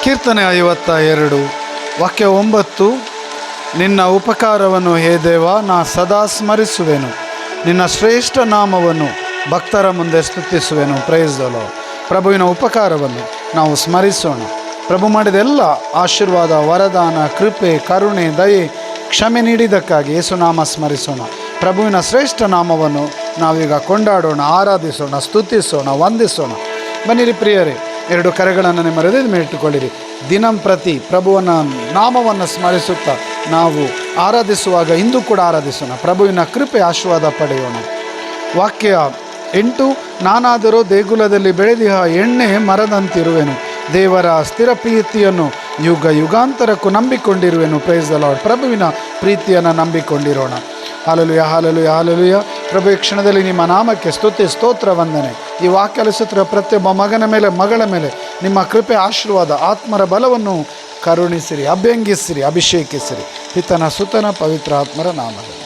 ಕೀರ್ತನೆ 52 ವಾಕ್ಯ 9. ನಿನ್ನ ಉಪಕಾರವನ್ನು ಹೇ ದೇವ ನಾ ಸದಾ ಸ್ಮರಿಸುವೆನು, ನಿನ್ನ ಶ್ರೇಷ್ಠ ನಾಮವನ್ನು ಭಕ್ತರ ಮುಂದೆ ಸ್ತುತಿಸುವೆನು. Price the Lord. ಪ್ರಭುವಿನ ಉಪಕಾರವನ್ನು ನಾವು ಸ್ಮರಿಸೋಣ. ಪ್ರಭು ಮಾಡಿದ ಎಲ್ಲ ಆಶೀರ್ವಾದ, ವರದಾನ, ಕೃಪೆ, ಕರುಣೆ, ದಯೆ, ಕ್ಷಮೆ ನೀಡಿದ್ದಕ್ಕಾಗಿ ಯೇಸುನಾಮ ಸ್ಮರಿಸೋಣ. ಪ್ರಭುವಿನ ಶ್ರೇಷ್ಠ ನಾಮವನ್ನು ನಾವೀಗ ಕೊಂಡಾಡೋಣ, ಆರಾಧಿಸೋಣ, ಸ್ತುತಿಸೋಣ, ವಂದಿಸೋಣ. ಬನ್ನಿರಿ ಪ್ರಿಯರೇ, 2 ಕರೆಗಳನ್ನು ನಿಮ್ಮ ಹೃದಯದ ಮೇಲೆ ಇಟ್ಟುಕೊಳ್ಳಿರಿ. ದಿನಂಪ್ರತಿ ಪ್ರಭುವನ ನಾಮವನ್ನು ಸ್ಮರಿಸುತ್ತಾ ನಾವು ಆರಾಧಿಸುವಾಗ ಇಂದು ಕೂಡ ಆರಾಧಿಸೋಣ. ಪ್ರಭುವಿನ ಕೃಪೆ ಆಶೀರ್ವಾದ ಪಡೆಯೋಣ. ವಾಕ್ಯ 8. ನಾನಾದರೂ ದೇಗುಲದಲ್ಲಿ ಬೆಳೆದಿಹ ಎಣ್ಣೆ ಮರದಂತಿರುವೆನು, ದೇವರ ಸ್ಥಿರ ಪ್ರೀತಿಯನ್ನು ಯುಗ ಯುಗಾಂತರಕ್ಕೂ ನಂಬಿಕೊಂಡಿರುವೆನು. Praise the Lord. ಪ್ರಭುವಿನ ಪ್ರೀತಿಯನ್ನು ನಂಬಿಕೊಂಡಿರೋಣ. Hallelujah, hallelujah, hallelujah. ಪ್ರಭು ಈ ಕ್ಷಣದಲ್ಲಿ ನಿಮ್ಮ ನಾಮಕ್ಕೆ ಸ್ತುತಿ, ಸ್ತೋತ್ರ, ವಂದನೆ. ಈ ವಾಕ್ಯ ಆಲಿಸುತ್ತಿರುವ ಪ್ರತಿಯೊಬ್ಬ ಮಗನ ಮೇಲೆ, ಮಗಳ ಮೇಲೆ ನಿಮ್ಮ ಕೃಪೆ, ಆಶೀರ್ವಾದ, ಆತ್ಮರ ಬಲವನ್ನು ಕರುಣಿಸಿರಿ, ಅಭ್ಯಂಗಿಸಿರಿ, ಅಭಿಷೇಕಿಸಿರಿ. ಪಿತನ ಸುತನ ಪವಿತ್ರ ಆತ್ಮರ ನಾಮದಲ್ಲಿ.